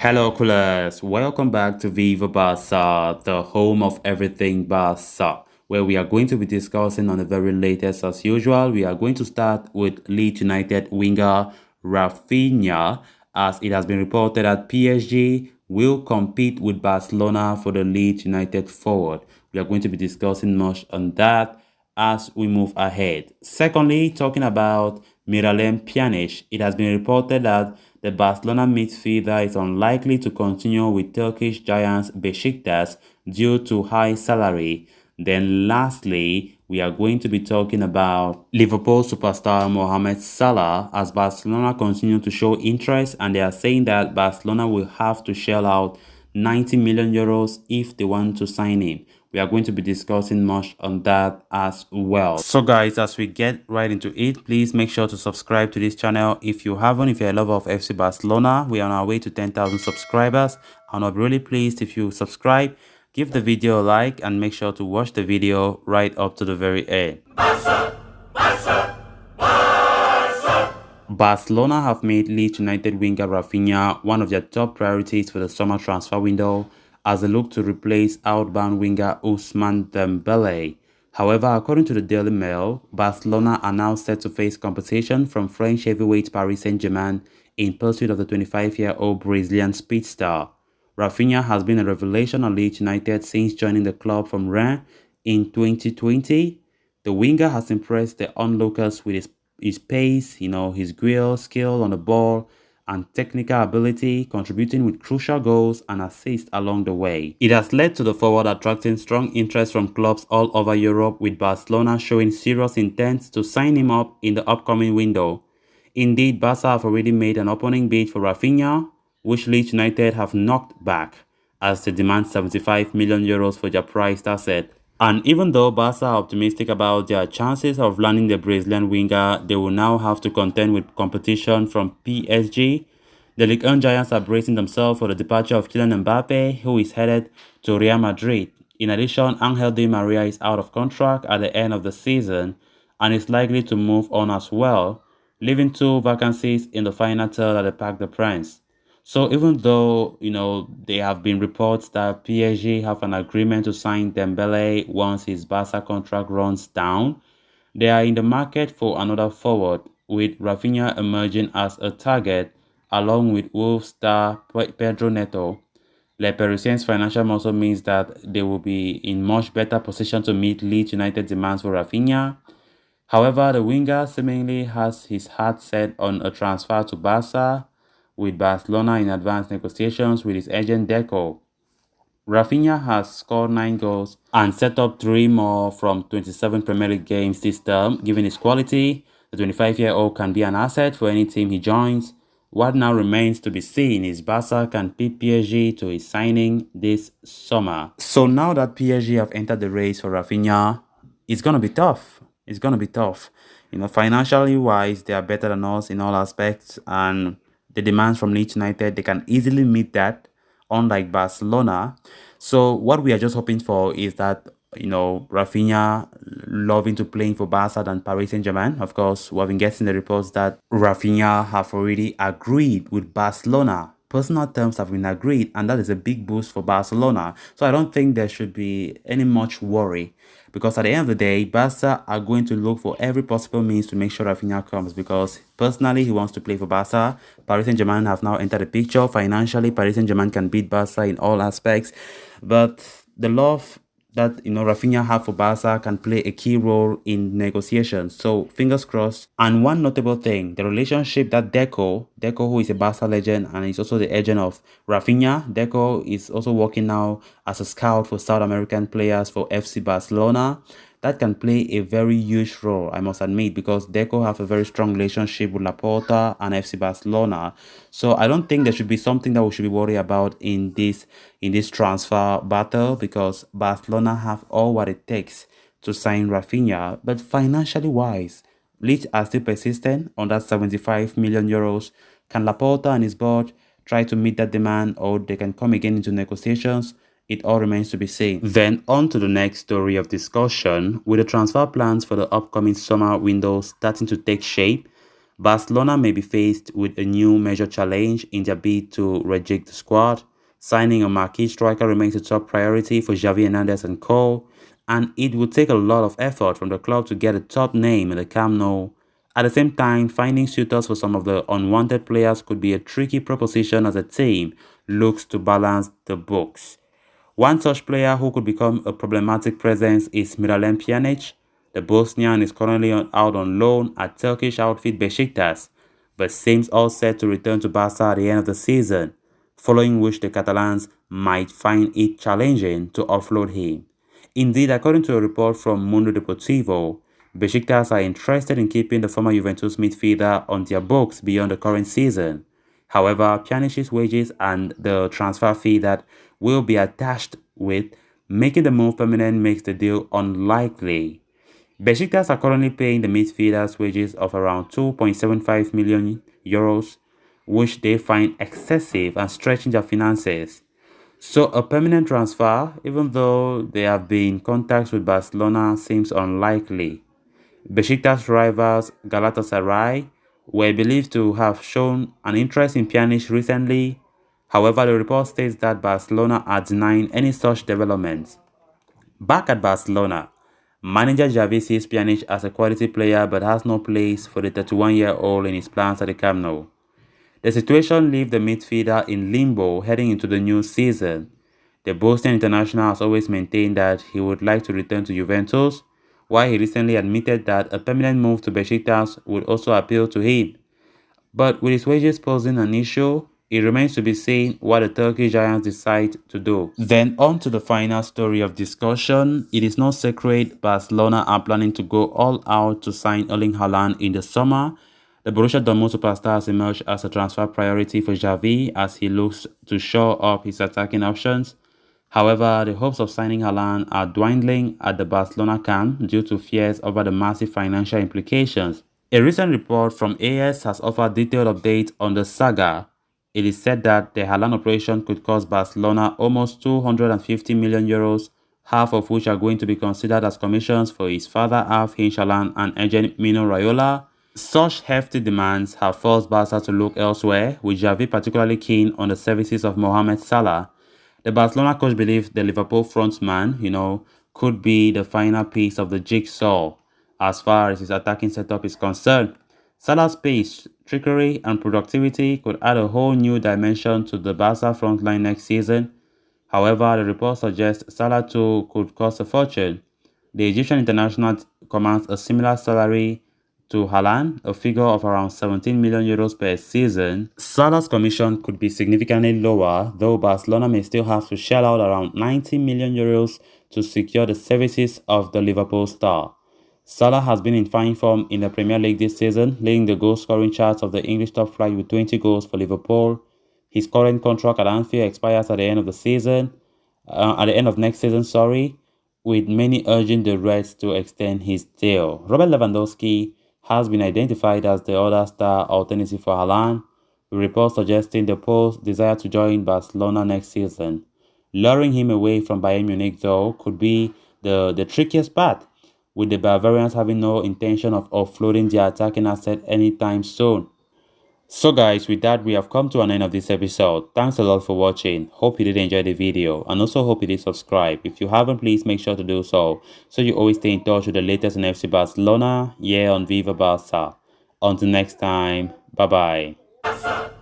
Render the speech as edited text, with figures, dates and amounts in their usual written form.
Hello, coolers. Welcome back to Viva Barca, the home of everything Barca, where we are going to be discussing on the very latest as usual. We are going to start with Leeds United winger Raphinha, as it has been reported that PSG will compete with Barcelona for the Leeds United forward. We are going to be discussing much on that as we move ahead. Secondly, talking about Miralem Pjanic, it has been reported that the Barcelona midfielder is unlikely to continue with Turkish giants Besiktas due to high salary. Then lastly, we are going to be talking about Liverpool superstar Mohamed Salah, as Barcelona continue to show interest, and they are saying that Barcelona will have to shell out 90 million euros if they want to sign him. We are going to be discussing much on that as well. So guys, as we get right into it, please make sure to subscribe to this channel if you haven't. If you're a lover of FC Barcelona, we are on our way to 10,000 subscribers, and I'll be really pleased if you subscribe, give the video a like, and make sure to watch the video right up to the very end. Barcelona have made Leeds United winger Raphinha one of their top priorities for the summer transfer window as they look to replace outbound winger Ousmane Dembele. However, according to the Daily Mail, Barcelona are now set to face competition from French heavyweight Paris Saint-Germain in pursuit of the 25-year-old Brazilian speedster. Raphinha has been a revelation at Leeds United since joining the club from Rennes in 2020. The winger has impressed the onlookers with his pace, his skill on the ball, and technical ability, contributing with crucial goals and assists along the way. It has led to the forward attracting strong interest from clubs all over Europe, with Barcelona showing serious intent to sign him up in the upcoming window. Indeed, Barca have already made an opening bid for Raphinha, which Leeds United have knocked back, as they demand 75 million euros for their prized asset. And even though Barca are optimistic about their chances of landing the Brazilian winger, they will now have to contend with competition from PSG. The Ligue 1 giants are bracing themselves for the departure of Kylian Mbappe, who is headed to Real Madrid. In addition, Angel Di Maria is out of contract at the end of the season and is likely to move on as well, leaving two vacancies in the final third at the Parc des Princes. So even though, there have been reports that PSG have an agreement to sign Dembele once his Barca contract runs down, they are in the market for another forward, with Raphinha emerging as a target along with Wolves star Pedro Neto. Le Parisien's financial muscle means that they will be in much better position to meet Leeds United demands for Raphinha. However, the winger seemingly has his heart set on a transfer to Barca, with Barcelona in advanced negotiations with his agent Deco. Raphinha has scored 9 goals and set up 3 more from 27 Premier League games this term. Given his quality, the 25-year-old can be an asset for any team he joins. What now remains to be seen is Barca can beat PSG to his signing this summer. So now that PSG have entered the race for Raphinha, it's going to be tough. It's going to be tough. Financially wise, they are better than us in all aspects, and the demands from Leeds United, they can easily meet that, unlike Barcelona. So what we are just hoping for is that, Raphinha loving to playing for Barca than Paris Saint-Germain. Of course, we have been getting the reports that Raphinha have already agreed with Barcelona. Personal terms have been agreed, and that is a big boost for Barcelona. So I don't think there should be any much worry, because at the end of the day, Barca are going to look for every possible means to make sure Raphinha comes, because personally he wants to play for Barca. Paris Saint-Germain have now entered the picture. Financially, Paris Saint-Germain can beat Barca in all aspects, but the love that Raphinha have for Barca can play a key role in negotiations. So fingers crossed. And one notable thing, the relationship that Deco, who is a Barca legend and is also the agent of Raphinha, Deco is also working now as a scout for South American players for FC Barcelona. That can play a very huge role, I must admit, because Deco have a very strong relationship with Laporta and FC Barcelona. So I don't think there should be something that we should be worried about in this transfer battle, because Barcelona have all what it takes to sign Raphinha. But financially wise, Leeds are still persistent on that 75 million euros. Can Laporta and his board try to meet that demand, or they can come again into negotiations? It all remains to be seen. Then on to the next story of discussion. With the transfer plans for the upcoming summer window starting to take shape, Barcelona may be faced with a new major challenge in their bid to rejig the squad. Signing a marquee striker remains a top priority for Xavi Hernandez and co, and it would take a lot of effort from the club to get a top name in the Camp Nou. At the same time, finding suitors for some of the unwanted players could be a tricky proposition as a team looks to balance the books. One such player who could become a problematic presence is Miralem Pjanic. The Bosnian is currently out on loan at Turkish outfit Besiktas, but seems all set to return to Barca at the end of the season, following which the Catalans might find it challenging to offload him. Indeed, according to a report from Mundo Deportivo, Besiktas are interested in keeping the former Juventus midfielder on their books beyond the current season. However, Pjanic's wages and the transfer fee that will be attached with making the move permanent makes the deal unlikely. Besiktas are currently paying the midfielder's wages of around 2.75 million euros, which they find excessive and stretching their finances. So a permanent transfer, even though there have been contacts with Barcelona, seems unlikely. Besiktas rivals Galatasaray were believed to have shown an interest in Pjanic recently. However, the report states that Barcelona are denying any such developments. Back at Barcelona, manager Xavi sees Pjanic as a quality player but has no place for the 31-year-old in his plans at the Camp Nou. The situation leaves the midfielder in limbo heading into the new season. The Bosnian international has always maintained that he would like to return to Juventus, while he recently admitted that a permanent move to Besiktas would also appeal to him. But with his wages posing an issue, it remains to be seen what the Turkish Giants decide to do. Then on to the final story of discussion. It is no secret Barcelona are planning to go all out to sign Erling Haaland in the summer. The Borussia Dortmund superstar has emerged as a transfer priority for Xavi as he looks to shore up his attacking options. However, the hopes of signing Haaland are dwindling at the Barcelona camp due to fears over the massive financial implications. A recent report from AS has offered detailed updates on the saga. It is said that the Haaland operation could cost Barcelona almost 250 million euros, half of which are going to be considered as commissions for his father Raphinha Haaland and agent Mino Raiola. Such hefty demands have forced Barca to look elsewhere, with Xavi particularly keen on the services of Mohamed Salah. The Barcelona coach believes the Liverpool frontman, could be the final piece of the jigsaw as far as his attacking setup is concerned. Salah's pace, trickery, and productivity could add a whole new dimension to the Barca frontline next season. However, the report suggests Salah too could cost a fortune. The Egyptian international commands a similar salary to Haaland, a figure of around 17 million euros per season. Salah's commission could be significantly lower, though Barcelona may still have to shell out around 90 million euros to secure the services of the Liverpool star. Salah has been in fine form in the Premier League this season, leading the goal-scoring charts of the English top flight with 20 goals for Liverpool. His current contract at Anfield expires at the end of next season, with many urging the Reds to extend his deal. Robert Lewandowski has been identified as the other star alternative for Haaland, with reports suggesting the Pole's desire to join Barcelona next season. Luring him away from Bayern Munich, though, could be the trickiest part, with the Bavarians having no intention of offloading their attacking asset anytime soon. So guys, with that, we have come to an end of this episode. Thanks a lot for watching. Hope you did enjoy the video and also hope you did subscribe. If you haven't, please make sure to do so you always stay in touch with the latest in FC Barcelona, on Viva Barca. Until next time, bye bye.